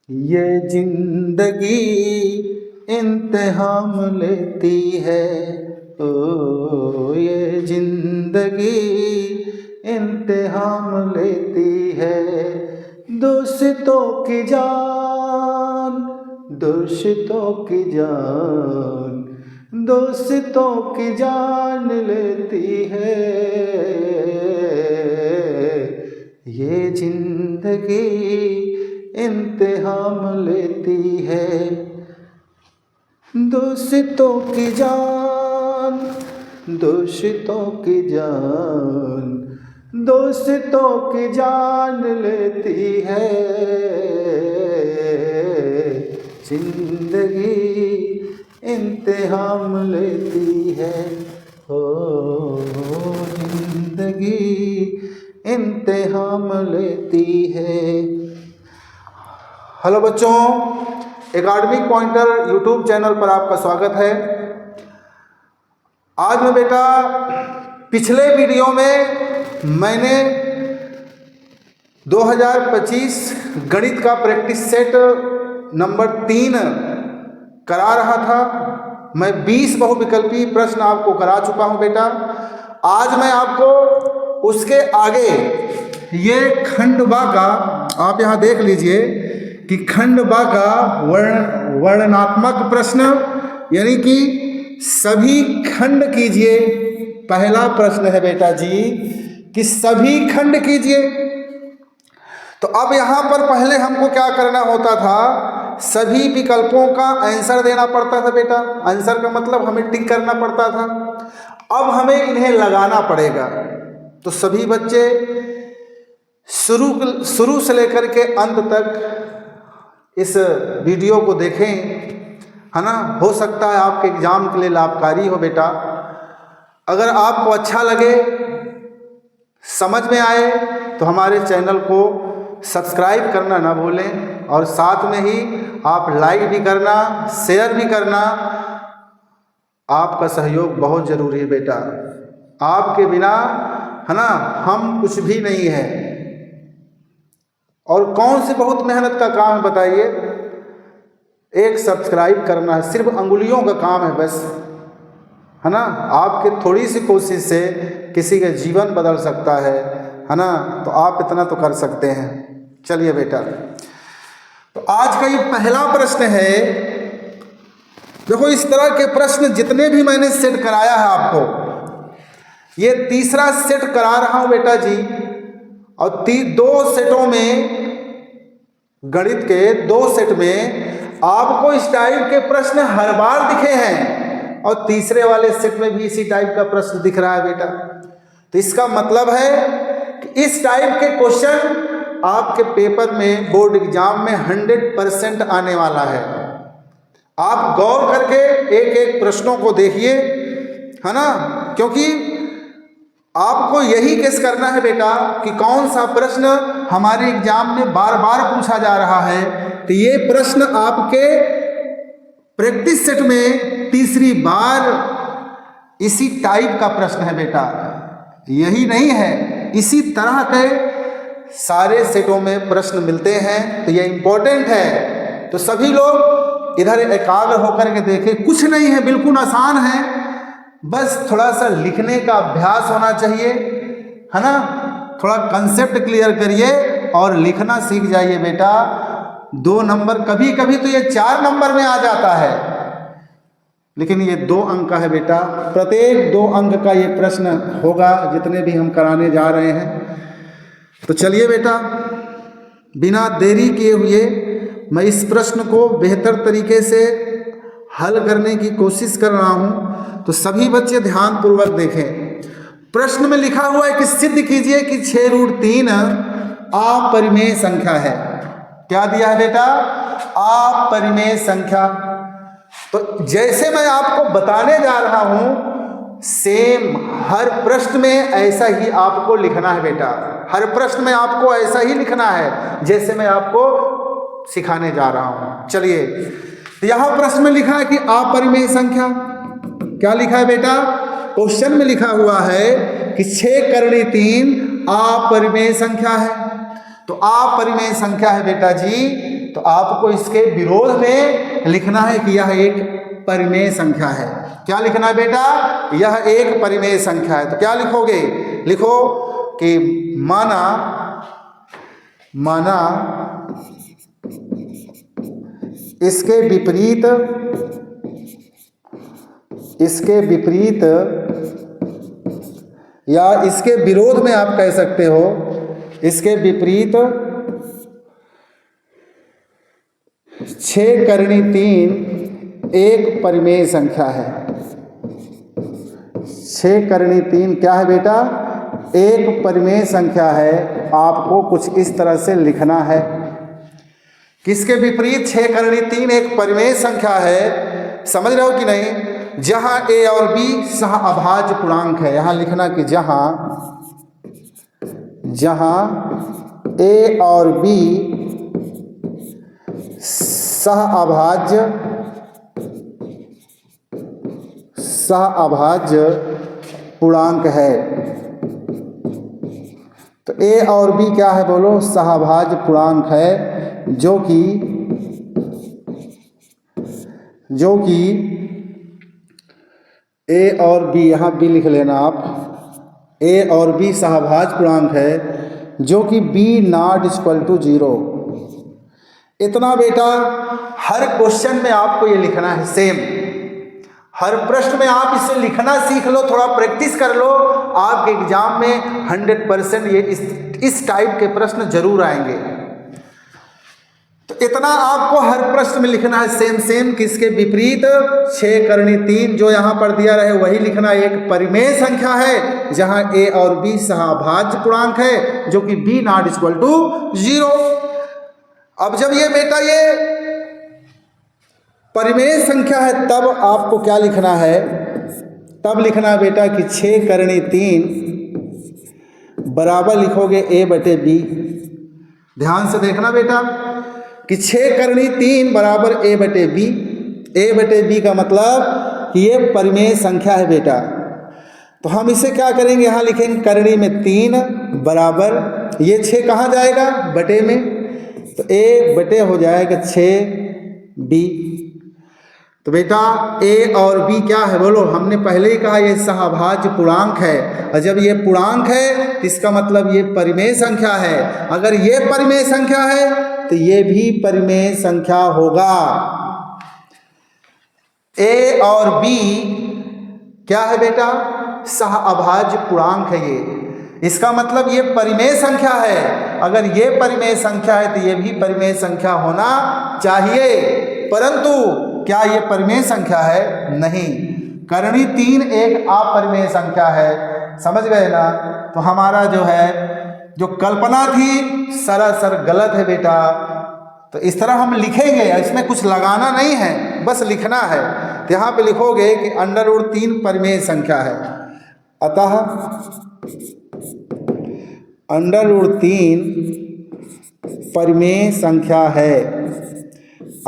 ये जिंदगी इम्तिहान लेती है, ओ ये जिंदगी इम्तिहान लेती है। दोस्तों की जान, दोस्तों की जान, दोस्तों की जान लेती है। ये जिंदगी इम्तिहान लेती है। दोस्तों की जान, दोस्तों की जान, दोस्तों की जान लेती है। जिंदगी इम्तिहान लेती है, हो जिंदगी इम्तिहान लेती है। हेलो बच्चों, एकेडमिक पॉइंटर यूट्यूब चैनल पर आपका स्वागत है। आज मैं बेटा पिछले वीडियो में मैंने 2025 गणित का प्रैक्टिस सेट नंबर 3 करा रहा था। मैं 20 बहुविकल्पी प्रश्न आपको करा चुका हूं बेटा। आज मैं आपको उसके आगे ये खंड बा का, आप यहाँ देख लीजिए कि खंड बा का वर्णनात्मक प्रश्न, यानी कि सभी खंड कीजिए। पहला प्रश्न है बेटा जी कि सभी खंड कीजिए। तो अब यहाँ पर पहले हमको क्या करना होता था, सभी विकल्पों का आंसर देना पड़ता था बेटा। आंसर का मतलब हमें टिक करना पड़ता था। अब हमें इन्हें लगाना पड़ेगा। तो सभी बच्चे शुरू से लेकर के अंत तक इस वीडियो को देखें, है ना। हो सकता है आपके एग्जाम के लिए लाभकारी हो बेटा। अगर आपको अच्छा लगे, समझ में आए, तो हमारे चैनल को सब्सक्राइब करना ना भूलें और साथ में ही आप लाइक भी करना, शेयर भी करना। आपका सहयोग बहुत ज़रूरी है बेटा। आपके बिना, है ना, हम कुछ भी नहीं है। और कौन सी बहुत मेहनत का काम है बताइए। एक सब्सक्राइब करना है, सिर्फ अंगुलियों का काम है बस, है ना। आपके थोड़ी सी कोशिश से किसी का जीवन बदल सकता है ना। तो आप इतना तो कर सकते हैं। चलिए बेटा, तो आज का ये पहला प्रश्न है। देखो, इस तरह के प्रश्न जितने भी मैंने सेट कराया है आपको, ये तीसरा सेट करा रहा हूं बेटा जी। और 2 सेटों में, गणित के 2 सेट में आपको इस टाइप के प्रश्न हर बार दिखे हैं और तीसरे वाले सेट में भी इसी टाइप का प्रश्न दिख रहा है बेटा। तो इसका मतलब है कि इस टाइप के क्वेश्चन आपके पेपर में, बोर्ड एग्जाम में 100% आने वाला है। आप गौर करके एक एक प्रश्नों को देखिए, है ना, क्योंकि आपको यही गेस करना है बेटा कि कौन सा प्रश्न हमारे एग्जाम में बार बार पूछा जा रहा है। तो ये प्रश्न आपके प्रैक्टिस सेट में तीसरी बार इसी टाइप का प्रश्न है बेटा। यही नहीं है, इसी तरह के सारे सेटों में प्रश्न मिलते हैं। तो ये इंपॉर्टेंट है। तो सभी लोग इधर एकाग्र होकर के देखें। कुछ नहीं है, बिल्कुल आसान है। बस थोड़ा सा लिखने का अभ्यास होना चाहिए, है ना। थोड़ा कंसेप्ट क्लियर करिए और लिखना सीख जाइए बेटा। 2 नंबर, कभी कभी तो ये 4 नंबर में आ जाता है, लेकिन ये 2 अंक का है बेटा। प्रत्येक 2 अंक का ये प्रश्न होगा जितने भी हम कराने जा रहे हैं। तो चलिए बेटा, बिना देरी किए हुए मैं इस प्रश्न को बेहतर तरीके से हल करने की कोशिश कर रहा हूं। तो सभी बच्चे ध्यान पूर्वक देखें। प्रश्न में लिखा हुआ है कि सिद्ध कीजिए कि 6√3 अपरिमेय संख्या है। क्या दिया है बेटा? अपरिमेय संख्या। तो जैसे मैं आपको बताने जा रहा हूं, सेम हर प्रश्न में ऐसा ही आपको लिखना है बेटा। हर प्रश्न में आपको ऐसा ही लिखना है जैसे मैं आपको सिखाने जा रहा हूं। चलिए, यहां प्रश्न में लिखा है कि अपरिमेय संख्या। क्या लिखा है बेटा? क्वेश्चन में लिखा हुआ है कि 6√3 अपरिमेय संख्या है। तो अपरिमेय संख्या है बेटा जी तो आपको इसके विरोध में लिखना है कि यह एक परिमेय संख्या है। क्या लिखना है बेटा? यह एक परिमेय संख्या है। तो क्या लिखोगे? लिखो कि माना इसके विपरीत या इसके विरोध में आप कह सकते हो, इसके विपरीत 6 करनी 3 एक परिमेय संख्या है। 6 करनी 3 क्या है बेटा? एक परिमेय संख्या है। आपको कुछ इस तरह से लिखना है। किसके विपरीत 6 करनी 3 एक परिमेय संख्या है? समझ रहे हो कि नहीं? जहां a और b सहअभाज्य पूर्णांक है। यहां लिखना कि जहां a और b सहअभाज्य पूर्णांक है। तो a और b क्या है बोलो? सहअभाज्य पूर्णांक है, जो कि a और b, यहाँ b लिख लेना आप। a और b सहअभाज्य पूर्णांक है, जो कि b नॉट इक्वल टू 0। इतना बेटा हर क्वेश्चन में आपको ये लिखना है सेम। हर प्रश्न में आप इसे लिखना सीख लो, थोड़ा प्रैक्टिस कर लो। आपके एग्जाम में 100% ये इस टाइप के प्रश्न जरूर आएंगे। तो इतना आपको हर प्रश्न में लिखना है सेम। किसके विपरीत? 6 करनी 3 जो यहाँ पर दिया रहे वही लिखना। एक परिमेय संख्या है जहां a और b सहअभाज्य पूर्णांक है, जो कि b नॉट इक्वल टू 0। अब जब ये बेटा ये परिमेय संख्या है, तब आपको क्या लिखना है? तब लिखना है बेटा कि 6 करनी 3 बराबर लिखोगे a बटे b। ध्यान से देखना बेटा कि 6 करनी 3 बराबर a बटे b। a बटे b का मतलब कि ये परिमेय संख्या है बेटा। तो हम इसे क्या करेंगे? यहाँ लिखेंगे करनी में 3 बराबर ये 6 कहाँ जाएगा? बटे में। तो a बटे हो जाएगा 6b। तो बेटा a और b क्या है बोलो? हमने पहले ही कहा ये सहअभाज्य पूर्णांक है, और जब ये पूर्णांक है तो इसका मतलब ये परिमेय संख्या है। अगर ये परिमेय संख्या है तो ये भी परिमेय संख्या होगा। a और b क्या है बेटा? सहअभाज्य पूर्णांक है ये। इसका मतलब ये परिमेय संख्या है। अगर ये परिमेय संख्या है तो ये भी परिमेय संख्या होना चाहिए, परंतु क्या ये परिमेय संख्या है? नहीं। करनी 3 एक अपरिमेय संख्या है। समझ गए ना? तो हमारा जो कल्पना थी सरासर गलत है बेटा। तो इस तरह हम लिखेंगे, इसमें कुछ लगाना नहीं है, बस लिखना है। तो यहाँ पे लिखोगे कि √3 परिमेय संख्या है, अतः √3 परिमेय संख्या है।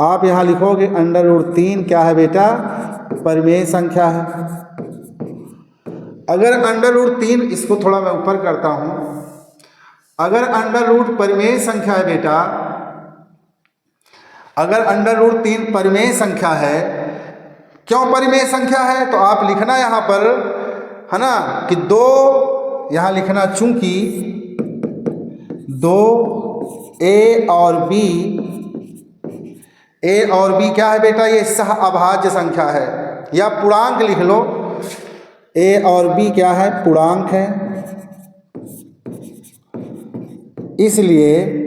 आप यहाँ लिखोगे √3 क्या है बेटा? परिमेय संख्या है। अगर √3, इसको थोड़ा मैं ऊपर करता हूँ, अगर √, परिमेय संख्या है बेटा, अगर √3 परिमेय संख्या है, क्यों परिमेय संख्या है? तो आप लिखना यहाँ पर है ना कि 2, यहाँ लिखना चूंकि 2 a और b क्या है बेटा? ये सहअभाज्य संख्या है, या पूर्णांक लिख लो। a और b क्या है? पूर्णांक है। इसलिए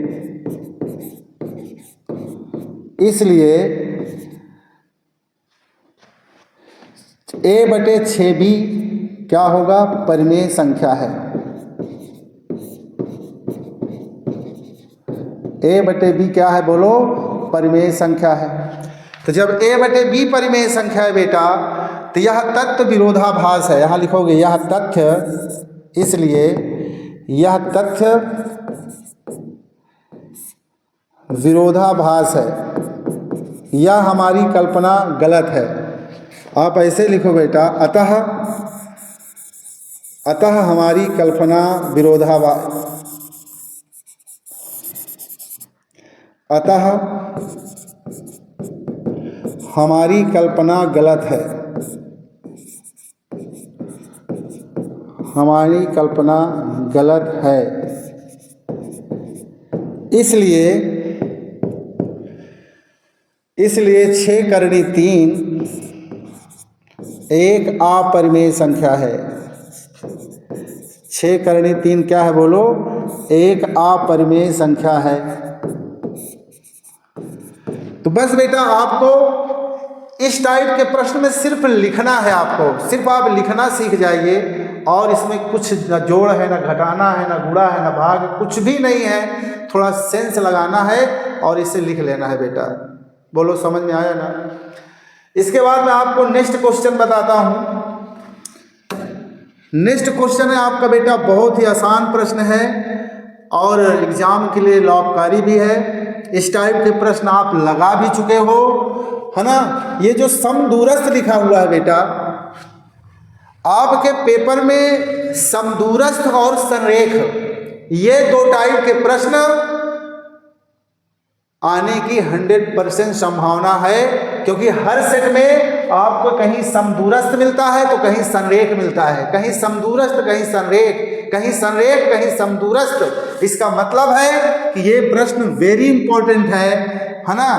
a बटे 6b क्या होगा? परिमेय संख्या है। a बटे b क्या है बोलो? परिमेय संख्या है। तो जब a बटे b परिमेय संख्या है बेटा, तो यह तथ्य विरोधाभास है। यहाँ लिखोगे यह तथ्य, इसलिए यह तथ्य विरोधाभास है, यह हमारी कल्पना गलत है। आप ऐसे लिखो बेटा, अतः हमारी कल्पना विरोधाभास, अतः हमारी कल्पना गलत है। हमारी कल्पना गलत है। इसलिए 6 करणी 3 एक अपरिमेय संख्या है। 6 करणी 3 क्या है बोलो? एक अपरिमेय संख्या है। तो बस बेटा आपको इस टाइप के प्रश्न में सिर्फ लिखना है। आपको सिर्फ आप लिखना सीख जाइए और इसमें कुछ न जोड़ है, न घटाना है, न गुणा है, न भाग, कुछ भी नहीं है। थोड़ा सेंस लगाना है और इसे लिख लेना है बेटा। बोलो समझ में आया ना? इसके बाद मैं आपको नेक्स्ट क्वेश्चन बताता हूं। नेक्स्ट क्वेश्चन है आपका बेटा, बहुत ही आसान प्रश्न है और एग्जाम के लिए लाभकारी भी है। इस टाइप के प्रश्न आप लगा भी चुके हो, है ना? ये जो समदूरस्थ लिखा हुआ है बेटा, आपके पेपर में समदूरस्थ और संरेख, ये 2 टाइप के प्रश्न आने की 100% संभावना है। क्योंकि हर सेट में आपको कहीं समदूरस्थ मिलता है तो कहीं संरेख मिलता है, कहीं समदूरस्थ कहीं संरेख, कहीं संरेख कहीं समदूरस्थ। इसका मतलब है कि ये प्रश्न वेरी इंपॉर्टेंट है ना?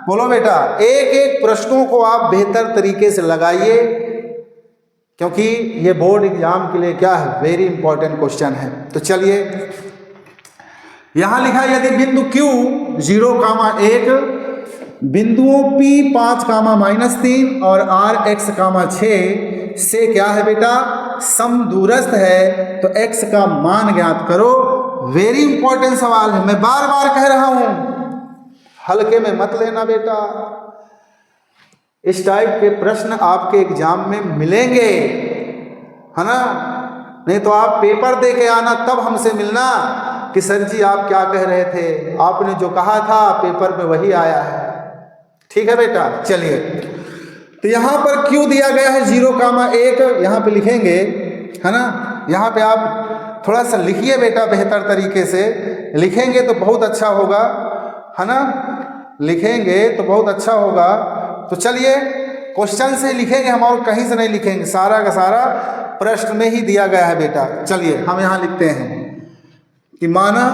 बोलो बेटा, एक एक प्रश्नों को आप बेहतर तरीके से लगाइए, क्योंकि ये बोर्ड एग्जाम के लिए क्या है, वेरी इंपॉर्टेंट क्वेश्चन है। तो चलिए यहां लिखा है, यदि बिंदु Q 0,1, बिंदुओं P 5, -3 और R x, 6 से क्या है बेटा, समदूरस्थ है, तो x का मान ज्ञात करो। वेरी इंपॉर्टेंट सवाल है, मैं बार बार कह रहा हूं, हल्के में मत लेना बेटा। इस टाइप के प्रश्न आपके एग्जाम में मिलेंगे, है ना? नहीं तो आप पेपर दे के आना, तब हमसे मिलना कि सर जी आप क्या कह रहे थे, आपने जो कहा था पेपर में वही आया है। ठीक है बेटा, चलिए। तो यहाँ पर Q दिया गया है 0,1, यहाँ पे लिखेंगे, है ना? यहाँ पे आप थोड़ा सा लिखिए बेटा, बेहतर तरीके से लिखेंगे तो बहुत अच्छा होगा, है ना? लिखेंगे तो बहुत अच्छा होगा। तो चलिए क्वेश्चन से लिखेंगे हम, और कहीं से नहीं लिखेंगे, सारा का सारा प्रश्न में ही दिया गया है बेटा। चलिए हम यहाँ लिखते हैं कि माना,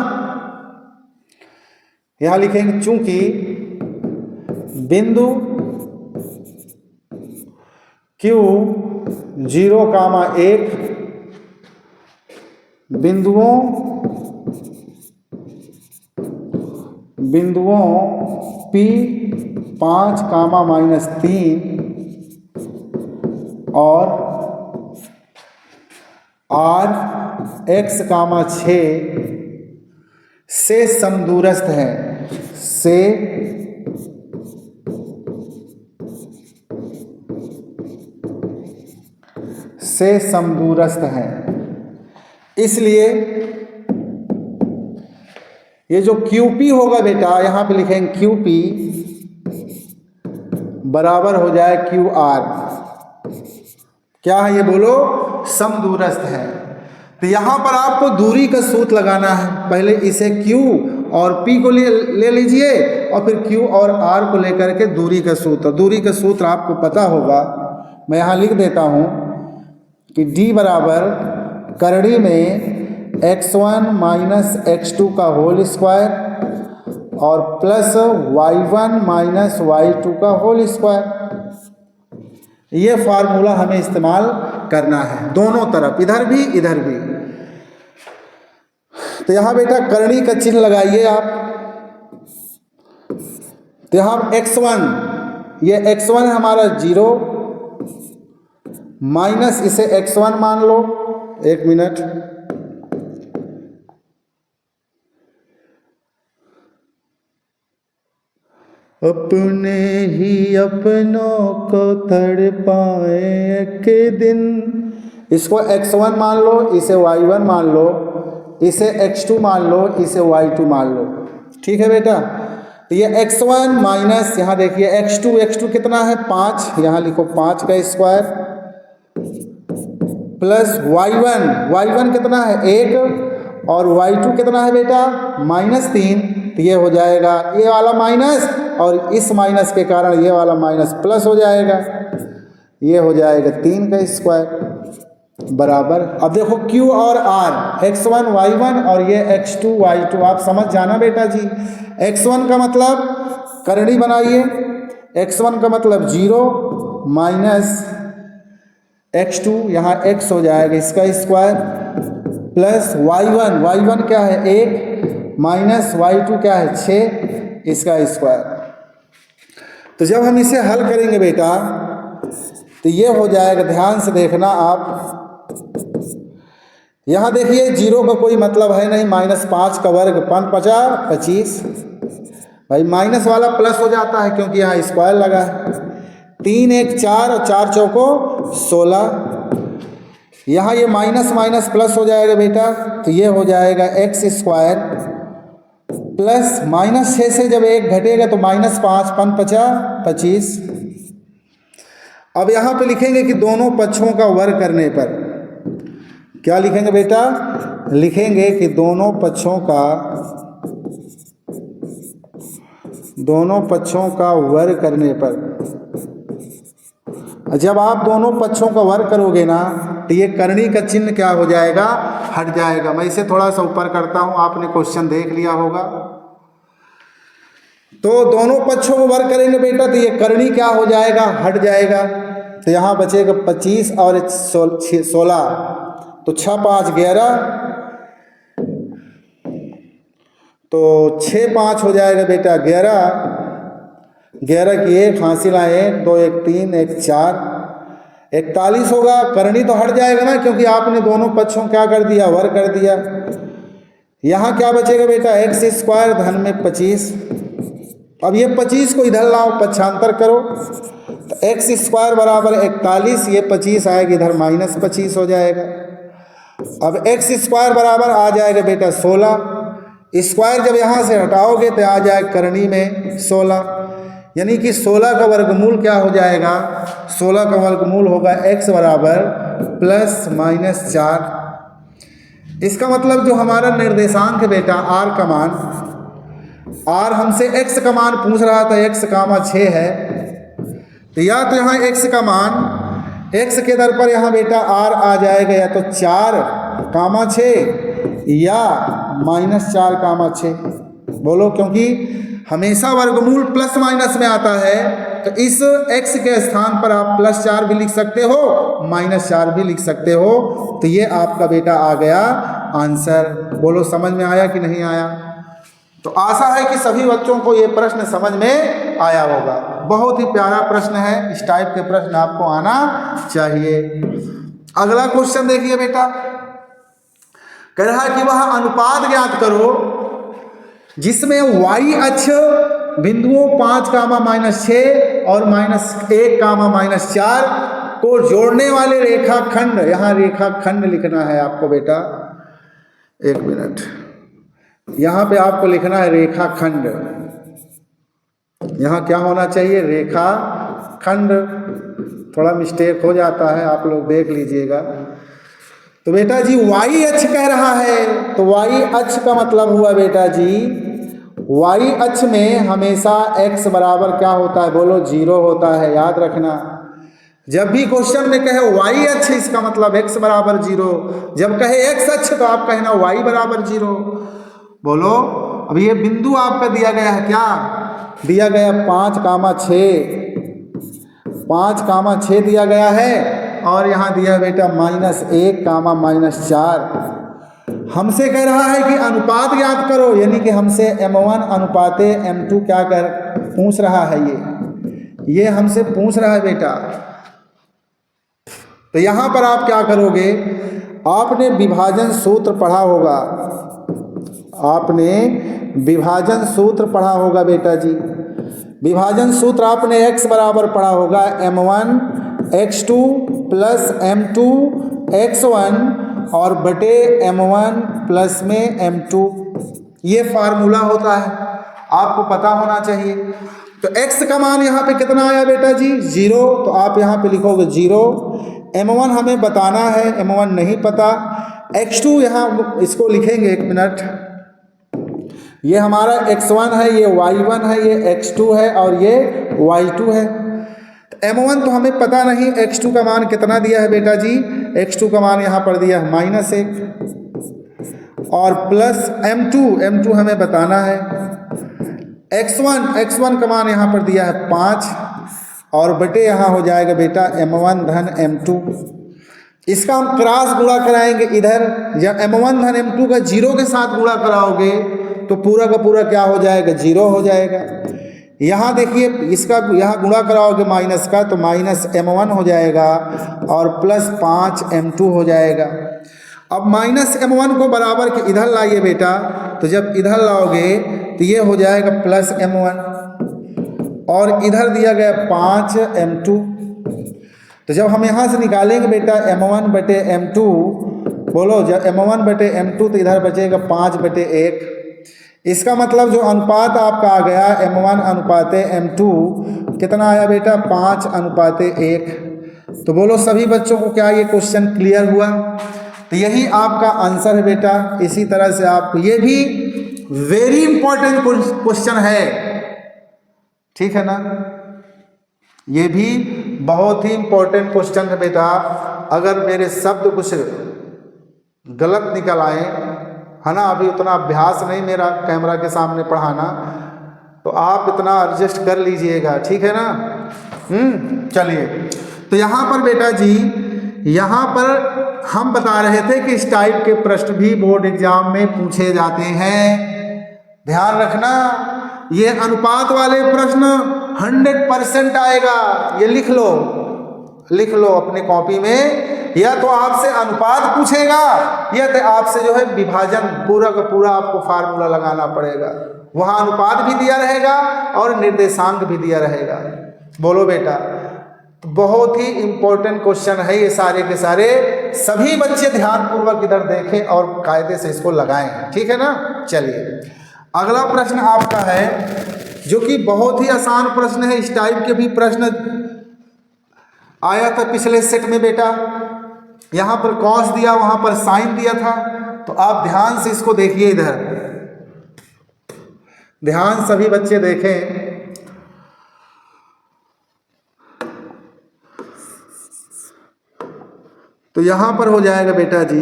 यहां लिखेंगे चूंकि बिंदु Q 0,1 बिंदुओं P 5, -3 और R x, 6 से समदूरस्थ है, से समदूरस्थ है। इसलिए ये जो QP होगा बेटा, यहां पे लिखेंगे QP बराबर हो जाए QR। क्या है ये बोलो? समदूरस्थ है। तो यहां पर आपको दूरी का सूत्र लगाना है। पहले इसे Q और P को ले लीजिए और फिर Q और R को लेकर के दूरी का सूत्र आपको पता होगा। मैं यहाँ लिख देता हूँ कि D बराबर करणी में x1 - x2 का होल स्क्वायर और प्लस y1 - y2 का होल स्क्वायर। ये फार्मूला हमें इस्तेमाल करना है दोनों तरफ, इधर भी इधर भी। तो यहां बेटा करणी का चिन्ह लगाइए आप। तो यहां x1, ये x1 है हमारा 0 माइनस इसे x1 मान लो। 1 मिनट, अपने ही अपनों को तड़पाए एक दिन। इसको x1 मान लो, इसे y1 मान लो, इसे x2 मान लो, इसे y2 मान लो। ठीक है बेटा? तो ये x1 माइनस, यहाँ देखिए x2 कितना है 5, यहाँ लिखो 5 का स्क्वायर, प्लस y1 कितना है 1 और y2 कितना है बेटा -3। तो ये हो जाएगा ये वाला माइनस, और इस माइनस के कारण ये वाला माइनस प्लस हो जाएगा, ये हो जाएगा 3 का स्क्वायर बराबर। अब देखो Q और R, x1 y1 और ये x2 y2, आप समझ जाना बेटा जी। x1 का मतलब करणी बनाइए, x1 का मतलब 0 माइनस x2, यहाँ x हो जाएगा इसका स्क्वायर, प्लस y1 क्या है 1 माइनस y2 क्या है 6 इसका स्क्वायर। तो जब हम इसे हल करेंगे बेटा तो ये हो जाएगा, ध्यान से देखना आप, यहाँ देखिए 0 का कोई मतलब है नहीं, -5 का वर्ग 5 × 5 = 25, भाई माइनस वाला प्लस हो जाता है क्योंकि यहाँ स्क्वायर लगा है। 3 1 4 और 4 चौको 16, यहाँ ये माइनस माइनस प्लस हो जाएगा बेटा, तो ये हो जाएगा x² प्लस -6 से जब 1 घटेगा तो -5 5 × 5 = 25। अब यहाँ पे लिखेंगे कि दोनों पक्षों का वर्ग करने पर क्या लिखेंगे बेटा, लिखेंगे कि दोनों पक्षों का वर्ग करने पर, जब आप दोनों पक्षों का वर्ग करोगे ना तो ये करणी का चिन्ह क्या हो जाएगा, हट जाएगा। मैं इसे थोड़ा सा ऊपर करता हूं, आपने क्वेश्चन देख लिया होगा। तो दोनों पक्षों को वर्ग करेंगे बेटा तो ये करणी क्या हो जाएगा, हट जाएगा। तो यहाँ बचेगा 25 और 16, तो 6 5 11, तो 6 5 हो जाएगा बेटा 11 की 1 हासिल 1 2 1 3 1 4 41 होगा। करणी तो हट जाएगा ना क्योंकि आपने दोनों पक्षों क्या कर दिया, वर्ग कर दिया। यहाँ क्या बचेगा बेटा, x² धन में 25। अब ये 25 को इधर लाओ, पक्षांतर करो, तो x² बराबर 41, ये 25 आएगा इधर -25 हो जाएगा। अब x² बराबर आ जाएगा बेटा 16, स्क्वायर जब यहाँ से हटाओगे तो आ जाएगा करणी में 16, यानी कि 16 का वर्गमूल क्या हो जाएगा, 16 का वर्गमूल होगा x बराबर +−4। इसका मतलब जो हमारा निर्देशांक है बेटा r का मान, r हमसे x का मान पूछ रहा था, x, 6 है, तो या तो यहाँ x का मान, x के दर पर यहाँ बेटा r आ जाएगा या तो 4, 6 या -4, 6। बोलो, क्योंकि हमेशा वर्गमूल प्लस माइनस में आता है, तो इस x के स्थान पर आप +4 भी लिख सकते हो, -4 भी लिख सकते हो। तो ये आपका बेटा आ गया आंसर। बोलो समझ में आया कि नहीं आया? तो आशा है कि सभी बच्चों को ये प्रश्न समझ में आया होगा। बहुत ही प्यारा प्रश्न है, इस टाइप के प्रश्न आपको आना चाहिए। अगला क्वेश्चन देखिए बेटा, कह रहा है कि वह अनुपात ज्ञात करो जिसमें y अक्ष बिंदुओं 5, -6 और -1, -4 को जोड़ने वाले रेखाखंड, यहाँ रेखाखंड लिखना है आपको बेटा, 1 मिनट, यहाँ पे आपको लिखना है रेखाखंड। यहाँ क्या होना चाहिए, रेखाखंड। थोड़ा मिस्टेक हो जाता है, आप लोग देख लीजिएगा। तो बेटा जी y अक्ष कह रहा है, तो y अक्ष का मतलब हुआ बेटा जी, y अक्ष में हमेशा x बराबर क्या होता है, बोलो 0 होता है। याद रखना, जब भी क्वेश्चन में कहे y अक्ष, इसका मतलब x बराबर 0। जब कहे x अक्ष तो आप कहना y बराबर 0। बोलो, अब ये बिंदु आपका दिया गया है, क्या दिया गया, 5, 6 दिया गया है, और यहाँ दिया बेटा -1, -4। हमसे कह रहा है कि अनुपात ज्ञात करो, यानी कि हमसे m1 अनुपाते m2 क्या कर पूछ रहा है, ये हमसे पूछ रहा है बेटा। तो यहाँ पर आप क्या करोगे, आपने विभाजन सूत्र पढ़ा होगा, आपने विभाजन सूत्र पढ़ा होगा बेटा जी। विभाजन सूत्र आपने x बराबर पढ़ा होगा m1 x2 plus m2 x1 और बटे m1 प्लस में m2, ये फार्मूला होता है, आपको पता होना चाहिए। तो x का मान यहाँ पे कितना आया बेटा जी, 0, तो आप यहाँ पे लिखोगे 0। m1 हमें बताना है, m1 नहीं पता। x2 यहाँ इसको लिखेंगे, 1 मिनट, ये हमारा x1 है, ये y1 है, ये x2 है और ये y2 है। m1 तो हमें पता नहीं, x2 का मान कितना दिया है बेटा जी, x2 का मान यहाँ पर दिया है -1 और प्लस m2 हमें बताना है। x1 का मान यहाँ पर दिया है 5 और बटे यहाँ हो जाएगा बेटा m1 धन m2। इसका हम क्रॉस गुणा कराएंगे इधर, जब m1 धन m2 का 0 के साथ गुणा कराओगे तो पूरा का पूरा क्या हो जाएगा, 0 हो जाएगा। यहाँ देखिए इसका यहाँ गुणा कराओगे माइनस का तो माइनस m1 हो जाएगा और प्लस 5 m2 हो जाएगा। अब माइनस m1 को बराबर के इधर लाइए बेटा, तो जब इधर लाओगे तो ये हो जाएगा प्लस m1 और इधर दिया गया 5 m2। तो जब हम यहाँ से निकालेंगे बेटा m1 बटे m2, बोलो जब m1 बटे m2 तो इधर बचेगा 5/1। इसका मतलब जो अनुपात आपका आ गया m1 अनुपाते m2 कितना आया बेटा, 5:1। तो बोलो सभी बच्चों को क्या ये क्वेश्चन क्लियर हुआ? तो यही आपका आंसर है बेटा। इसी तरह से आप, ये भी वेरी इंपॉर्टेंट क्वेश्चन है, ठीक है ना, ये भी बहुत ही इंपॉर्टेंट क्वेश्चन है बेटा। अगर मेरे शब्द कुछ गलत निकल आए, है ना, अभी उतना अभ्यास नहीं मेरा कैमरा के सामने पढ़ाना, तो आप इतना एडजस्ट कर लीजिएगा, ठीक है ना। चलिए, तो यहाँ पर बेटा जी, यहाँ पर हम बता रहे थे कि इस टाइप के प्रश्न भी बोर्ड एग्जाम में पूछे जाते हैं। ध्यान रखना, ये अनुपात वाले प्रश्न 100% आएगा, ये लिख लो अपने कॉपी में। या तो आपसे अनुपात पूछेगा या तो आपसे जो है विभाजन, पूरा का पूरा आपको फार्मूला लगाना पड़ेगा। वहाँ अनुपात भी दिया रहेगा और निर्देशांक भी दिया रहेगा। बोलो बेटा, तो बहुत ही इंपॉर्टेंट क्वेश्चन है ये सारे के सारे। सभी बच्चे ध्यानपूर्वक इधर देखें और कायदे से इसको लगाएं, ठीक है ना। चलिए, अगला प्रश्न आपका है जो कि बहुत ही आसान प्रश्न है। इस टाइप के भी प्रश्न आया था पिछले सेट में बेटा। यहाँ पर कॉस दिया, वहाँ पर साइन दिया था, तो आप ध्यान से इसको देखिए, इधर ध्यान सभी बच्चे देखें। तो यहाँ पर हो जाएगा बेटा जी,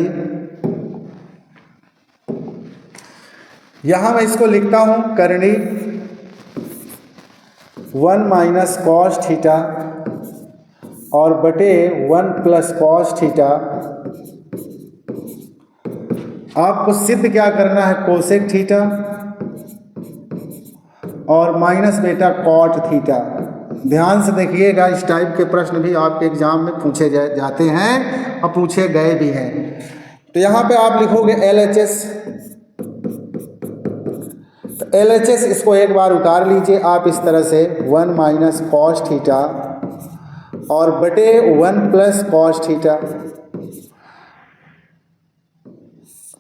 यहाँ मैं इसको लिखता हूँ करनी 1 - cos थीटा और बटे 1 + cos थीटा। आपको सिद्ध क्या करना है, कोसेक थीटा और माइनस बेटा कॉट थीटा। ध्यान से देखिएगा, इस टाइप के प्रश्न भी आपके एग्जाम में पूछे जाते हैं और पूछे गए भी हैं। तो यहाँ पे आप लिखोगे LHS। तो LHS इसको एक बार उतार लीजिए आप इस तरह से, 1 - cos थीटा और बटे 1 + cos थीटा।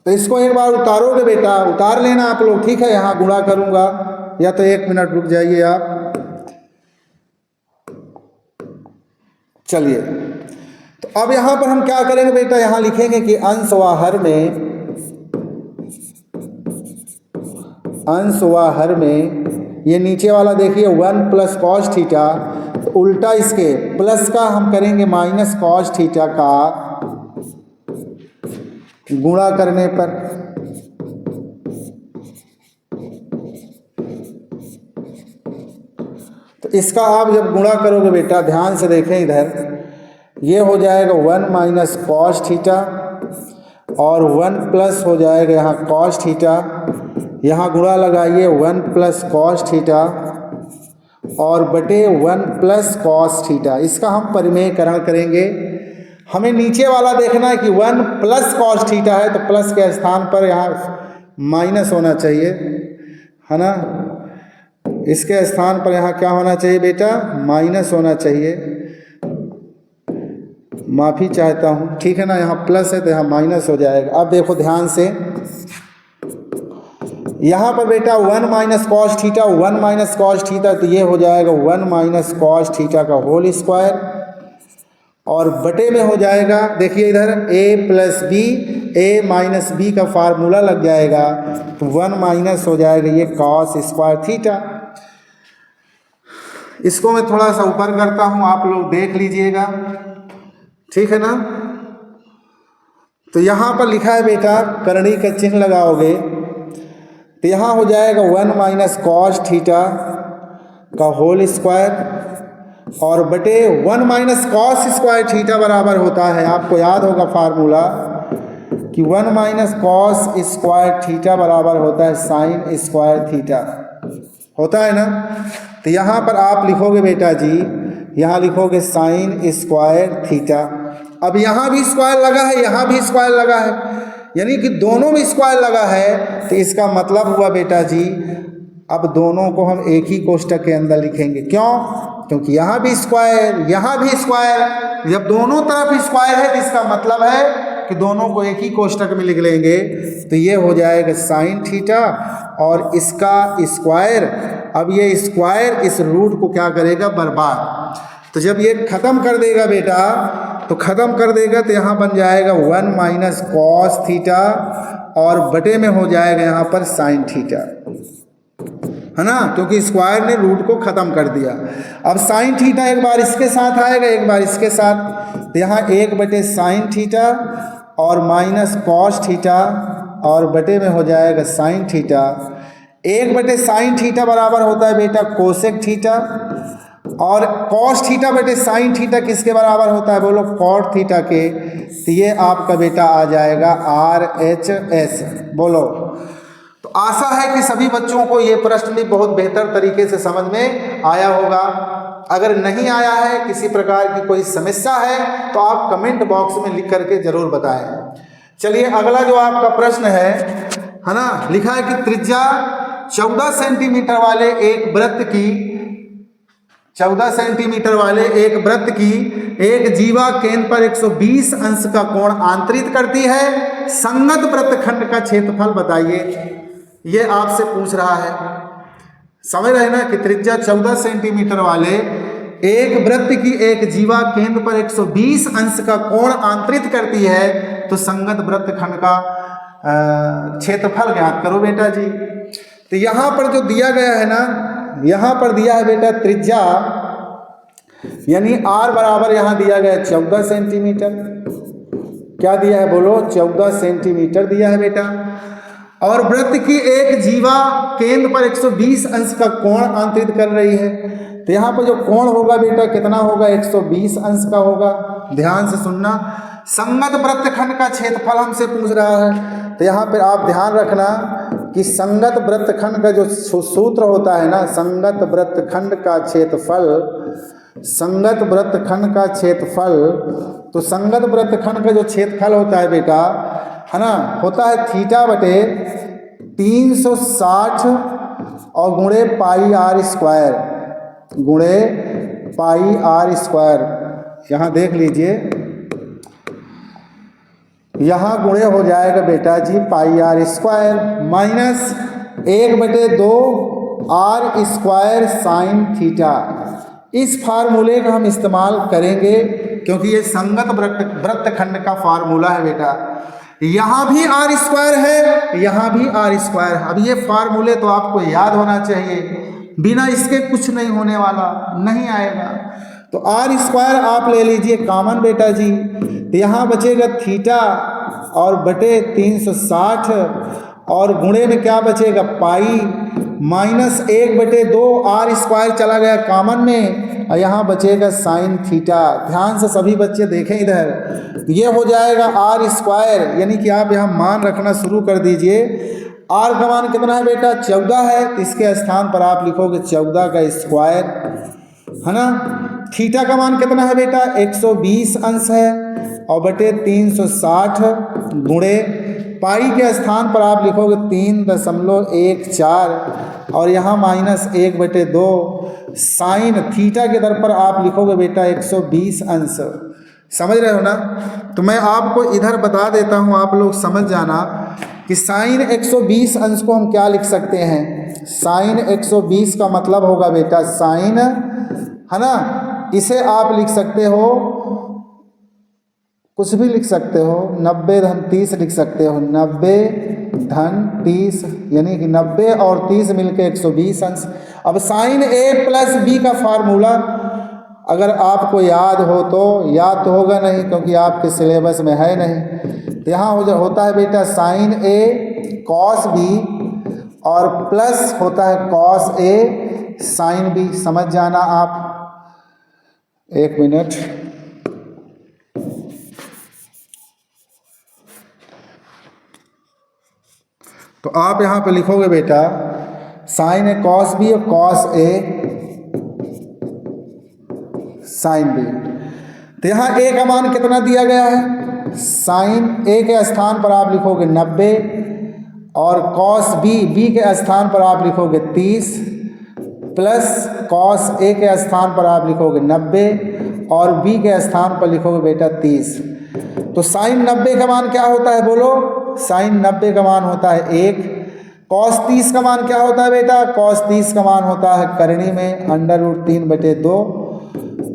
तो इसको एक बार उतारोगे बेटा, उतार लेना आप लोग, ठीक है। यहाँ गुणा करूँगा, या तो 1 मिनट रुक जाइए आप। चलिए, तो अब यहाँ पर हम क्या करेंगे बेटा, यहाँ लिखेंगे कि अंश व हर में ये नीचे वाला देखिए 1 + cos थीटा, तो उल्टा इसके प्लस का हम करेंगे -cos थीटा का गुणा करने पर। तो इसका आप जब गुणा करोगे बेटा, ध्यान से देखें इधर, ये हो जाएगा 1 - cos थीटा और 1 प्लस हो जाएगा यहाँ cos थीटा। यहाँ गुणा लगाइए 1 + cos थीटा और बटे 1 + cos थीटा। इसका हम परिमेयकरण करेंगे। हमें नीचे वाला देखना है कि 1 + cos थीटा है, तो प्लस के स्थान पर यहाँ माइनस होना चाहिए, है ना। इसके स्थान पर यहाँ क्या होना चाहिए बेटा, माइनस होना चाहिए। माफ़ी चाहता हूँ, ठीक है ना। यहाँ प्लस है तो यहाँ माइनस हो जाएगा। अब देखो ध्यान से, यहाँ पर बेटा 1 - cos थीटा, 1 - cos थीटा, तो ये हो जाएगा 1 - cos थीटा का होल स्क्वायर और बटे में हो जाएगा, देखिए इधर a + b, A minus B का फार्मूला लग जाएगा, तो 1 माइनस हो जाएगा ये कॉस स्क्वायर थीटा। इसको मैं थोड़ा सा ऊपर करता हूँ, आप लोग देख लीजिएगा, ठीक है ना। तो यहाँ पर लिखा है बेटा, करणी का चिन्ह लगाओगे तो यहाँ हो जाएगा 1 माइनस कॉस थीटा का होल स्क्वायर, और बटे 1 माइनस कॉस स्क्वायर थीटा बराबर होता है, आपको याद होगा फार्मूला कि 1 माइनस कॉस स्क्वायर थीटा बराबर होता है साइन स्क्वायर थीटा, होता है ना। तो यहाँ पर आप लिखोगे बेटा जी, यहाँ लिखोगे साइन स्क्वायर थीटा। अब यहाँ भी स्क्वायर लगा है, यहाँ भी स्क्वायर लगा है, यानी कि दोनों में स्क्वायर लगा है, तो इसका मतलब हुआ बेटा जी अब दोनों को हम एक ही कोष्टक के अंदर लिखेंगे। क्यों? क्योंकि यहाँ भी स्क्वायर, यहाँ भी स्क्वायर, जब दोनों तरफ स्क्वायर है तो इसका मतलब है कि दोनों को एक ही कोष्टक में लिख लेंगे। तो ये हो जाएगा साइन थीटा और इसका स्क्वायर। अब ये स्क्वायर इस रूट को क्या करेगा, बर्बाद। तो जब ये ख़त्म कर देगा बेटा, तो ख़त्म कर देगा तो यहाँ बन जाएगा 1 माइनस कॉस थीटा और बटे में हो जाएगा यहाँ पर साइन थीटा, है ना, क्योंकि स्क्वायर ने रूट को ख़त्म कर दिया। अब साइन थीटा एक बार इसके साथ आएगा, एक बार इसके साथ, तो यहाँ 1 बटे साइन थीटा और माइनस कॉस थीटा और बटे में हो जाएगा साइन थीटा। 1 बटे साइन थीटा बराबर होता है बेटा कोसेक थीटा, और कॉस थीटा बटे साइन थीटा किसके बराबर होता है, बोलो कॉट थीटा के। तो ये आपका बेटा आ जाएगा RHS, बोलो। तो आशा है कि सभी बच्चों को ये प्रश्न भी बहुत बेहतर तरीके से समझ में आया होगा। अगर नहीं आया है, किसी प्रकार की कोई समस्या है, तो आप कमेंट बॉक्स में लिख करके जरूर बताएं। चलिए अगला जो आपका प्रश्न है ना, लिखा है कि त्रिज्या 14 सेंटीमीटर वाले एक वृत्त की 14 सेंटीमीटर वाले एक वृत्त की एक जीवा केंद्र पर 120 अंश का कोण आंतरित करती है, संगत वृत्तखंड का क्षेत्रफल बताइए। ये आपसे पूछ रहा है, समझ रहे ना कि त्रिज्या 14 सेंटीमीटर वाले एक वृत्त की एक जीवा केंद्र पर 120 अंश का कोण आंतरित करती है, तो संगत वृत्तखंड का क्षेत्रफल ज्ञात करो बेटा जी। तो यहाँ पर जो दिया गया है ना, यहाँ पर दिया है बेटा त्रिज्या, यानी r बराबर यहाँ दिया गया 14 सेंटीमीटर। क्या दिया है बोलो, 14 सेंटीमीटर दिया है बेटा। और वृत्त की एक जीवा केंद्र पर 120 अंश का कोण आंतरित कर रही है, तो यहाँ पर जो कोण होगा बेटा कितना होगा, 120 अंश का होगा। ध्यान से सुनना, संगत वृत्तखंड का क्षेत्रफल हमसे पूछ रहा है, तो यहाँ पर आप ध्यान रखना कि संगत वृत्तखंड का जो सूत्र होता है ना, संगत वृत्तखंड का क्षेत्रफल, संगत वृत्तखंड का क्षेत्रफल, तो संगत वृत्तखंड का जो क्षेत्रफल होता है बेटा, है ना, होता है थीटा बटे 360 और गुणे पाई आर स्क्वायर, गुणे पाई आर स्क्वायर। यहाँ देख लीजिए, यहाँ गुणे हो जाएगा बेटा जी pi r square minus 1/2 r square sine theta. इस फार्मूले का हम इस्तेमाल करेंगे क्योंकि ये संगत वृत्तखंड का फार्मूला है बेटा। यहाँ भी आर स्क्वायर है, यहाँ भी आर स्क्वायर है। अब ये फार्मूले तो आपको याद होना चाहिए, बिना इसके कुछ नहीं होने वाला, नहीं आएगा। तो आर स्क्वायर आप ले लीजिए कॉमन बेटा जी, तो यहाँ बचेगा थीटा और बटे 360 और गुणे में क्या बचेगा पाई माइनस 1/2 आर स्क्वायर चला गया कॉमन में और यहाँ बचेगा साइन थीटा। ध्यान से सभी बच्चे देखें इधर, ये हो जाएगा आर स्क्वायर, यानी कि आप यहाँ मान रखना शुरू कर दीजिए। आर का मान कितना है बेटा 14 है, इसके स्थान पर आप लिखोगे 14 का स्क्वायर, है ना। थीटा का मान कितना है बेटा 120 अंश है और बटे 360 गुणे पाई के स्थान पर आप लिखोगे 3.14 और यहाँ माइनस 1/2 साइन थीटा के दर पर आप लिखोगे बेटा 120 अंश। समझ रहे हो ना। तो मैं आपको इधर बता देता हूँ, आप लोग समझ जाना कि साइन 120 अंश को हम क्या लिख सकते हैं। साइन 120 का मतलब होगा बेटा साइन, है ना, इसे आप लिख सकते हो कुछ भी लिख सकते हो, 90 धन 30 लिख सकते हो, 90 धन 30 यानी कि 90 और 30 मिलके 120 अंश। अब साइन ए प्लस बी का फार्मूला अगर आपको याद हो तो, याद तो होगा नहीं क्योंकि आपके सिलेबस में है नहीं, तो यहाँ होता है बेटा साइन ए कॉस बी और प्लस होता है कॉस ए साइन बी। समझ जाना आप, एक मिनट। तो आप यहाँ पे लिखोगे बेटा साइन ए कॉस बी और कॉस ए साइन बी। तो यहाँ ए का मान कितना दिया गया है, साइन ए के स्थान पर आप लिखोगे 90 और कॉस बी के स्थान पर आप लिखोगे 30 प्लस कॉस ए के स्थान पर आप लिखोगे 90 और बी के स्थान पर लिखोगे बेटा 30। तो साइन 90 का मान क्या होता है बोलो, साइन 90 का मान होता है 1। कॉस 30 का मान क्या होता है बेटा, कॉस 30 का मान होता है करनी में √3/2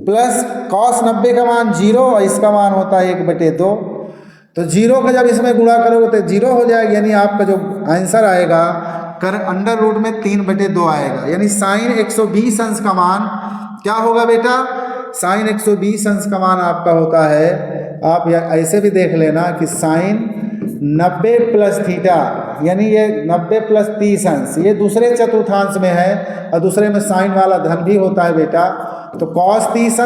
प्लस कॉस 90 का मान 0 और इसका मान होता है 1/2। तो 0 का जब इसमें गुणा करोगे तो 0 हो जाएगा, यानी आपका जो आंसर आएगा कर √3/2 आएगा। यानी साइन 120 अंश का मान क्या होगा बेटा, साइन 120 अंश का मान आपका होता है, आप ऐसे भी देख लेना कि साइन 90 प्लस थीटा, यानी ये 90 प्लस 30 अंश, ये दूसरे चतुर्थांश में है और दूसरे में साइन वाला धन भी होता है बेटा। तो कॉस 30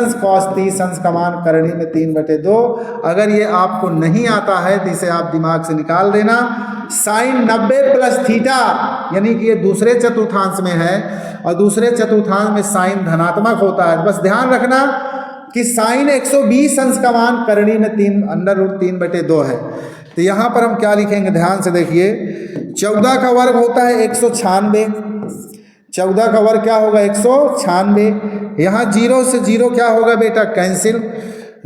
अंश का मान करनी में 3/2। अगर ये आपको नहीं आता है तो इसे आप दिमाग से निकाल देना। साइन 90 प्लस थीटा यानी कि ये दूसरे चतुर्थांश में है और दूसरे चतुर्थांश में साइन धनात्मक होता है। बस ध्यान रखना कि साइन 120 अंश का मान करनी में √3/2 है। तो यहाँ पर हम क्या लिखेंगे, ध्यान से देखिए। 14 का वर्ग होता है 196, 14 का वर्ग क्या होगा 196। यहाँ 0 से 0 क्या होगा बेटा कैंसिल,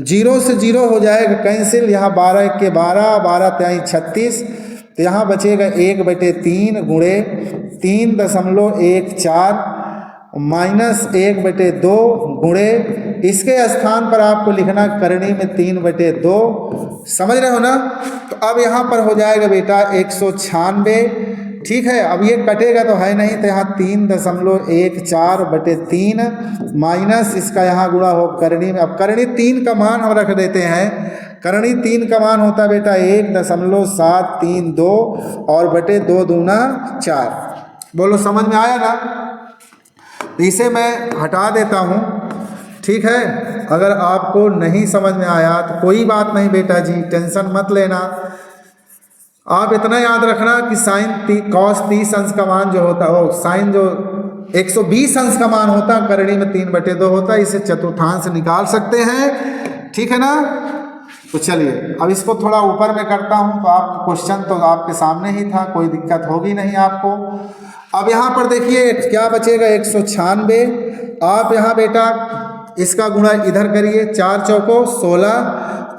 0 से 0 हो जाएगा कैंसिल। यहाँ 12 × 1 = 12, 12 × 3 = 36। तो यहाँ बचेगा 1/3 गुणे 3.14 माइनस 1/2 गुणे इसके स्थान पर आपको लिखना करनी में 3/2। समझ रहे हो ना। तो अब यहाँ पर हो जाएगा बेटा 196, ठीक है। अब ये कटेगा तो है नहीं, तो यहाँ 3.14/3 माइनस इसका यहाँ गुणा हो करनी में। अब करनी 3 का मान हम रख देते हैं, करनी 3 का मान होता है बेटा 1.732 और बटे 2 दूना 4। बोलो समझ में आया ना। इसे मैं हटा देता हूँ, ठीक है। अगर आपको नहीं समझ में आया तो कोई बात नहीं बेटा जी, टेंशन मत लेना। आप इतना याद रखना कि साइन कॉस 30 अंश का मान जो होता है, वो साइन जो 120 अंश का मान होता है करनी में 3/2 होता है। इसे चतुर्थांश निकाल सकते हैं, ठीक है ना। तो चलिए अब इसको थोड़ा ऊपर में करता हूँ। तो आपका क्वेश्चन तो आपके सामने ही था, कोई दिक्कत होगी नहीं आपको। अब यहाँ पर देखिए क्या बचेगा 196। आप यहाँ बेटा इसका गुणा इधर करिए, 4 चौको 16,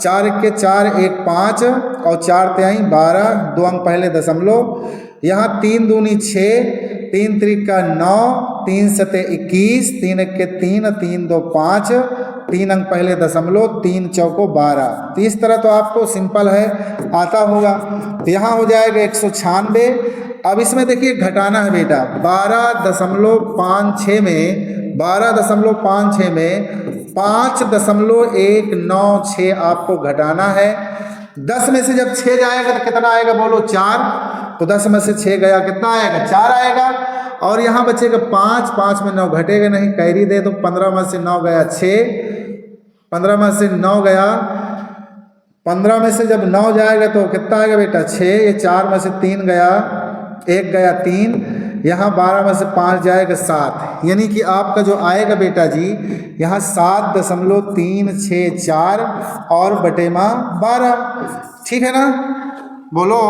4 × 4 = 5 और 4 × 3 = 12, 2 अंक पहले दशमलव। यहाँ 3 दूनी 6, 3 त्रिका 9, 3 सते 21, 3 × 3, 3 2 5, 3 अंक पहले दशमलव, 3 चौको 12। तो इस तरह तो आपको सिंपल है, आता होगा। तो यहाँ हो जाएगा 196। अब इसमें देखिए घटाना है बेटा, 12.56 में 5.196 आपको घटाना है। 10 में से जब 6 जाएगा तो कितना आएगा बोलो 4। तो 10 में से 6 गया कितना आएगा 4 आएगा। और यहाँ बचेगा 5, 5 में 9 घटेगा नहीं, कैरी दे तो 15 में से 9 गया 6, 15 में से 9 गया, 15 में से जब 9 जाएगा तो कितना आएगा बेटा 6। ये 4 में से 3 गया, 1 गया 3, यहाँ 12 में से 5 जाएगा 7। यानी कि आपका जो आएगा बेटा जी यहाँ 7.364 और बटेमा 12, ठीक है ना। बोलो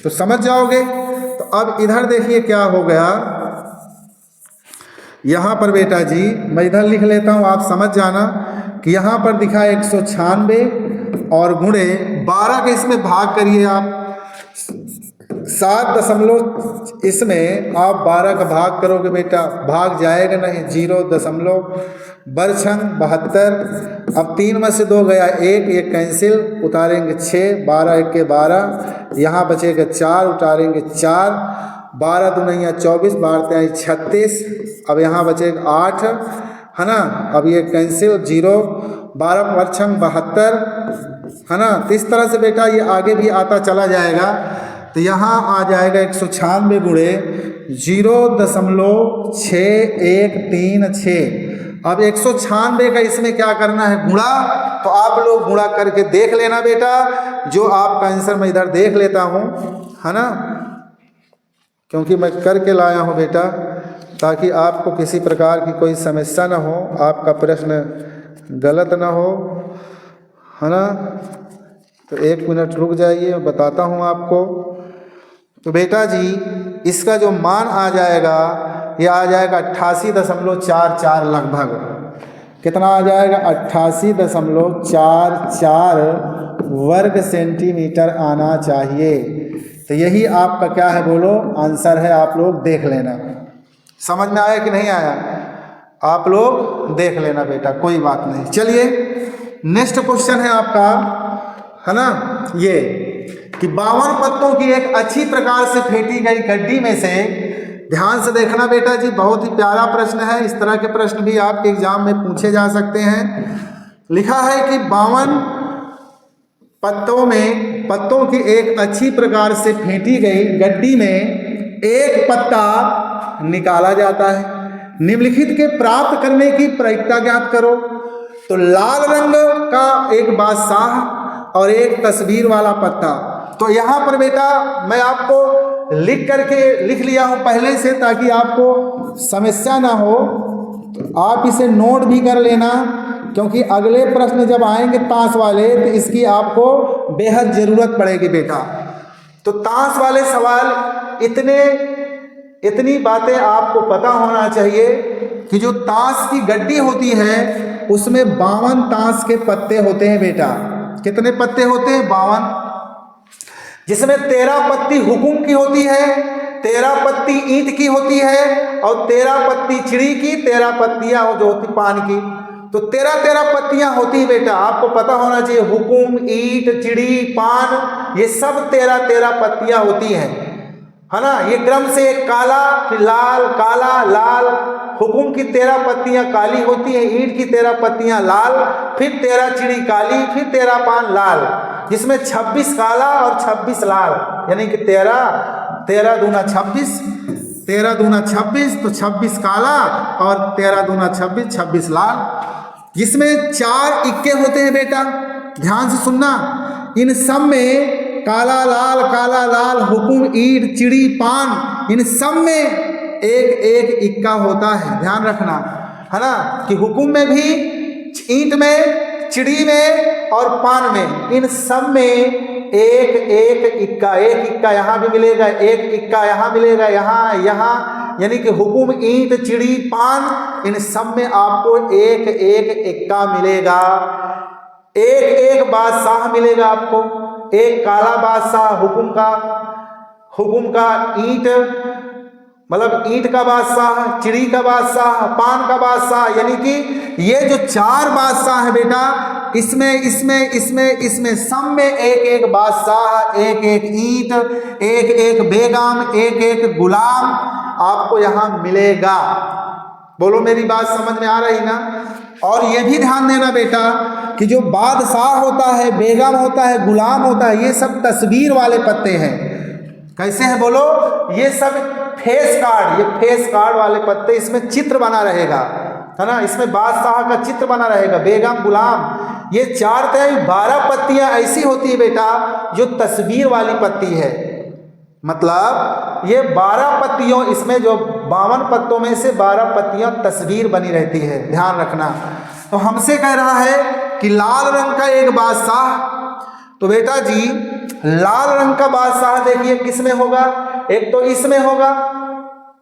तो समझ जाओगे। तो अब इधर देखिए क्या हो गया, यहाँ पर बेटा जी मैं इधर लिख लेता हूँ, आप समझ जाना कि यहाँ पर दिखा 196 और गुणे 12 के इसमें भाग करिए आप, 7 इसमें आप 12 का भाग करोगे बेटा, भाग जाएगा नहीं, 0 बरछंग 72। अब 3 में से 2 गया 1, ये कैंसिल, उतारेंगे 6, 12 1 के 12, यहाँ बचेगा 4, उतारेंगे 4, 12 दूनी 24, 12 36, अब यहाँ बचेगा 8, है ना। अब ये कैंसिल 0, 12 बरछंग 72, है ना। तो इस तरह से बेटा ये आगे भी आता चला जाएगा। तो यहाँ आ जाएगा 196 गुणे 0.6136। अब 196 का इसमें क्या करना है, गुणा। तो आप लोग गुणा करके देख लेना बेटा, जो आपका आंसर मैं इधर देख लेता हूँ, है ना, क्योंकि मैं करके लाया हूँ बेटा, ताकि आपको किसी प्रकार की कोई समस्या ना हो, आपका प्रश्न गलत ना हो, है ना। तो 1 मिनट रुक जाइए, बताता हूँ आपको। तो बेटा जी इसका जो मान आ जाएगा, ये आ जाएगा 88.44 लगभग। कितना आ जाएगा, 88.44 वर्ग सेंटीमीटर आना चाहिए। तो यही आपका क्या है बोलो, आंसर है। आप लोग देख लेना, समझ में आया कि नहीं आया, आप लोग देख लेना बेटा, कोई बात नहीं। चलिए नेक्स्ट क्वेश्चन है आपका, है ना, ये कि 52 पत्तों की एक अच्छी प्रकार से फेंटी गई गड्डी में से, ध्यान से देखना बेटा जी, बहुत ही प्यारा प्रश्न है। इस तरह के प्रश्न भी आपके एग्जाम में पूछे जा सकते हैं। लिखा है कि 52 पत्तों की एक अच्छी प्रकार से फेंटी गई गड्डी में एक पत्ता निकाला जाता है। निम्नलिखित के प्राप्त करने की प्रक्रिया ज्ञात करो। तो लाल रंग का एक बादशाह और एक तस्वीर वाला पत्ता। तो यहाँ पर बेटा मैं आपको लिख लिया हूँ पहले से, ताकि आपको समस्या ना हो। आप इसे नोट भी कर लेना, क्योंकि अगले प्रश्न जब आएंगे ताश वाले, तो इसकी आपको बेहद ज़रूरत पड़ेगी बेटा। तो ताश वाले सवाल इतनी बातें आपको पता होना चाहिए कि जो ताश की गड्डी होती है उसमें 52 ताश के पत्ते होते हैं बेटा। कितने पत्ते होते हैं, 52, जिसमें 13 पत्ती हुकुम की होती है, 13 पत्ती ईंट की होती है, और 13 पत्ती चिड़ी की, 13 पत्तियां जो होती पान की। तो 13 पत्तियां होती है बेटा, आपको पता होना चाहिए। हुकुम, ईंट, चिड़ी, पान, ये सब 13 पत्तियां होती हैं, है ना। ये क्रम से एक काला, फिर लाल, काला, लाल। हुकुम की 13 पत्तियां काली होती हैं, ईंट की 13 पत्तियां लाल, फिर 13 चिड़ी काली, फिर 13 पान लाल, जिसमें 26 काला और 26 लाल, यानी कि 13 दूना 26, 13 दूना 26, तो 26 काला और 13 दूना 26, 26 लाल। जिसमें 4 इक्के होते हैं बेटा, ध्यान से सुनना। इन सब में काला लाल, हुकुम, ईंट, चिड़ी, पान, इन सब में एक इक्का होता है, ध्यान रखना, है ना। कि हुकुम में भी, ईंट में, चिड़ी में और पान में, इन सब में एक इक्का यहाँ भी मिलेगा, एक इक्का यहाँ मिलेगा, यहाँ, यानी कि हुकुम, ईंट, चिड़ी, पान, इन सब में आपको एक इक्का मिलेगा। एक बादशाह मिलेगा आपको, एक काला बादशाह हुकुम का, ईंट मतलब ईंट का बादशाह, चिड़ी का बादशाह, पान का बादशाह, यानी कि ये जो 4 बादशाह है बेटा, इसमें सब में एक बादशाह, एक ईंट, एक बेगम, एक गुलाम आपको यहाँ मिलेगा। बोलो मेरी बात समझ में आ रही ना। और ये भी ध्यान देना बेटा कि जो बादशाह होता है, बेगम होता है, गुलाम होता है, ये सब तस्वीर वाले पत्ते हैं। कैसे हैं बोलो, ये सब फेस कार्ड वाले पत्ते, इसमें चित्र बना रहेगा, है ना। इसमें बादशाह का चित्र बना रहेगा, बेगम, गुलाम, ये 4 12 पत्तियां ऐसी होती है बेटा जो तस्वीर वाली पत्ती है। मतलब ये 12 पत्तियों, इसमें जो 52 पत्तों में से 12 पत्तियां तस्वीर बनी रहती है, ध्यान रखना। तो हमसे कह रहा है कि लाल रंग का एक बादशाह। तो बेटा जी लाल रंग का बादशाह देखिए किस में होगा, एक तो इसमें होगा,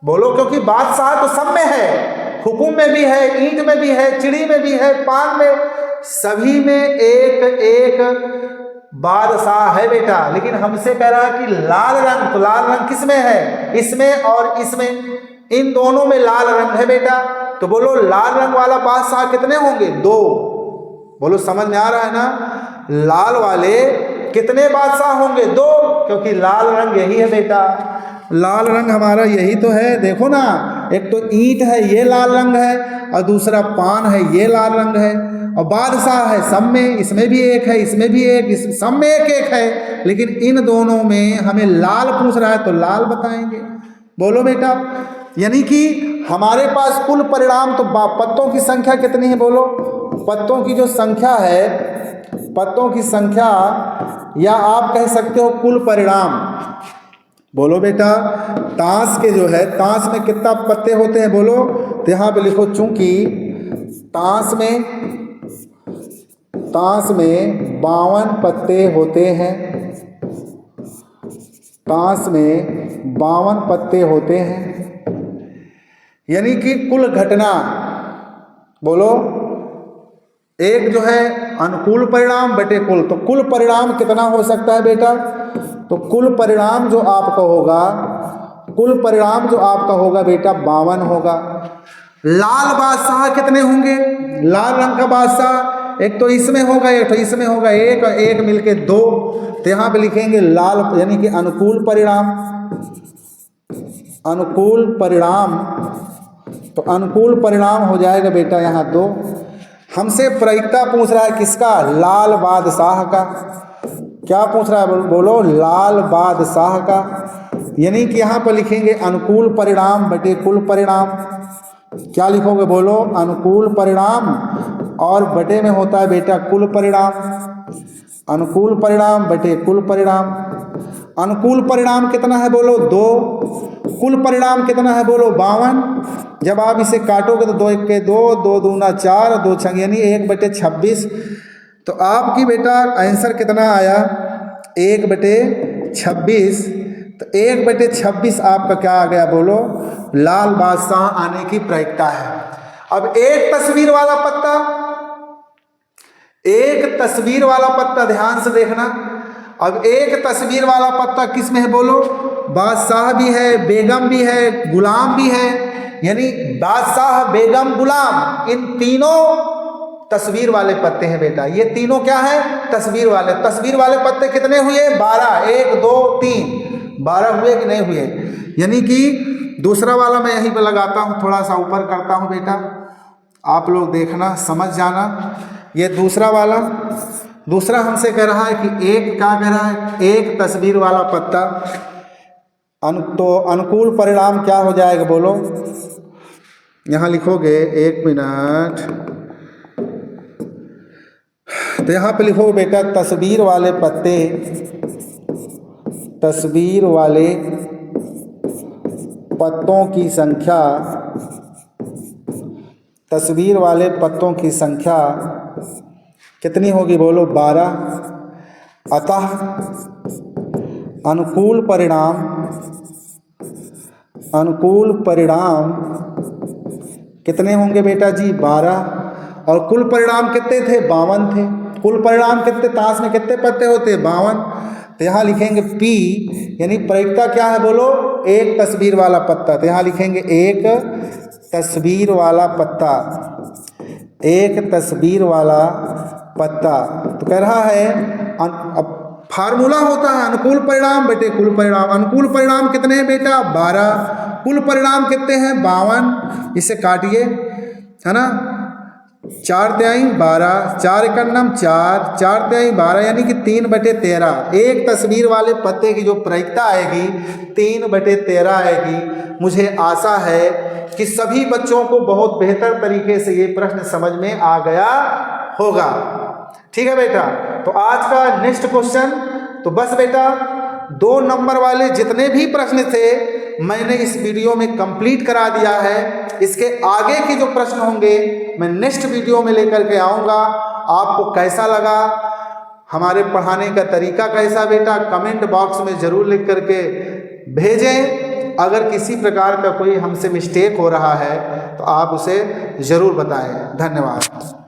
बोलो, क्योंकि बादशाह तो सब में है, हुकुम में भी है, ईंट में भी है, चिड़ी में भी है, पान में, सभी में एक बादशाह है बेटा, लेकिन हमसे कह रहा है कि लाल रंग, तो लाल रंग किसमें है? इसमें और इसमें, इन दोनों में लाल रंग है बेटा। तो बोलो लाल रंग वाला बादशाह कितने होंगे? 2। बोलो समझ में आ रहा है ना? लाल वाले कितने बादशाह होंगे? 2, क्योंकि लाल रंग यही है बेटा। लाल रंग हमारा यही तो है, देखो ना, एक तो ईंट है ये लाल रंग है, और दूसरा पान है ये लाल रंग है, और बादशाह है सब में, इसमें भी एक है, इसमें भी एक, इस सब में एक एक है, लेकिन इन दोनों में हमें लाल पूछ रहा है तो लाल बताएंगे। बोलो बेटा, यानी कि हमारे पास कुल परिणाम, तो पत्तों की संख्या कितनी है? बोलो, पत्तों की जो संख्या है, पत्तों की संख्या, या आप कह सकते हो कुल परिणाम। बोलो बेटा, ताश के जो है, ताश में कितना पत्ते होते हैं? बोलो, तो यहाँ पे लिखो, चूंकि ताश में 52 पत्ते होते हैं, ताश में 52 पत्ते होते हैं, यानी कि कुल घटना, बोलो, एक जो है अनुकूल परिणाम बटे कुल, तो कुल परिणाम कितना हो सकता है बेटा? तो कुल परिणाम जो आपका होगा, कुल परिणाम जो आपका होगा बेटा 52 होगा। लाल बादशाह कितने होंगे? लाल रंग का बादशाह एक तो इसमें होगा, एक तो इसमें होगा, एक और एक मिलके 2, तो यहाँ पे लिखेंगे लाल, यानी कि अनुकूल परिणाम, अनुकूल परिणाम, तो अनुकूल परिणाम हो जाएगा बेटा यहाँ 2। हमसे प्रायिकता पूछ रहा है किसका? लाल बादशाह का। क्या पूछ रहा है? बोलो, लाल बादशाह का, यानी कि यहाँ पर लिखेंगे अनुकूल परिणाम बटे कुल परिणाम। क्या लिखोगे? बोलो, अनुकूल परिणाम, और बटे में होता है बेटा कुल परिणाम, अनुकूल परिणाम बटे कुल परिणाम। अनुकूल परिणाम कितना है? बोलो 2। कुल परिणाम कितना है? बोलो 52। जब आप इसे काटोगे तो 2 1 के 2, 2 दूना 4, 2 6 यानी 1/26। तो आपकी बेटा आंसर कितना आया? 1/26। तो 1/26 आपका क्या आ गया? बोलो, लाल बादशाह आने की प्रायिकता है। अब एक तस्वीर वाला पत्ता, एक तस्वीर वाला पत्ता ध्यान से देखना। अब एक तस्वीर वाला पत्ता किस में है? बोलो, बादशाह भी है, बेगम भी है, गुलाम भी है, यानी बादशाह, बेगम, गुलाम, इन तीनों तस्वीर वाले पत्ते हैं बेटा। ये तीनों क्या है? तस्वीर वाले। तस्वीर वाले पत्ते कितने हुए? 12। 1 2 3 12 हुए कि नहीं हुए? यानी कि दूसरा वाला मैं यहीं पे लगाता हूँ, थोड़ा सा ऊपर करता हूँ बेटा, आप लोग देखना, समझ जाना। ये दूसरा वाला, दूसरा हमसे कह रहा है कि एक, क्या कह रहा है? एक तस्वीर वाला पत्ता। तो अनुकूल परिणाम क्या हो जाएगा? बोलो, यहाँ लिखोगे, 1 मिनट, तो यहाँ पे लिखो बेटा, तस्वीर वाले पत्ते, तस्वीर वाले पत्तों की संख्या, तस्वीर वाले पत्तों की संख्या कितनी होगी? बोलो 12। अतः अनुकूल परिणाम, अनुकूल परिणाम कितने होंगे बेटा जी? 12। और कुल परिणाम कितने थे? 52 थे। कुल परिणाम कितने? ताश में कितने पत्ते होते? 52। तो यहाँ लिखेंगे P, यानी प्रायिकता क्या है? बोलो, एक तस्वीर वाला पत्ता, तो यहाँ लिखेंगे एक तस्वीर वाला पत्ता, एक तस्वीर वाला पत्ता। तो कह रहा है, अब फार्मूला होता है अनुकूल परिणाम बटे कुल परिणाम। अनुकूल परिणाम कितने हैं बेटा? 12। कुल परिणाम कितने हैं? 52। इसे काटिए, है ना, 4 तिहाई 12, 4 एकम 4, 4 तिहाई 12, यानी कि 3/13। एक तस्वीर वाले पत्ते की जो प्रायिकता आएगी 3/13 आएगी। मुझे आशा है कि सभी बच्चों को बहुत बेहतर तरीके से ये प्रश्न समझ में आ गया होगा। ठीक है बेटा, तो आज का नेक्स्ट क्वेश्चन, तो बस बेटा 2 नंबर वाले जितने भी प्रश्न थे मैंने इस वीडियो में कंप्लीट करा दिया है। इसके आगे के जो प्रश्न होंगे मैं नेक्स्ट वीडियो में लेकर के आऊँगा। आपको कैसा लगा, हमारे पढ़ाने का तरीका कैसा बेटा, कमेंट बॉक्स में ज़रूर लिख करके भेजें। अगर किसी प्रकार का कोई हमसे मिस्टेक हो रहा है तो आप उसे ज़रूर बताएं। धन्यवाद।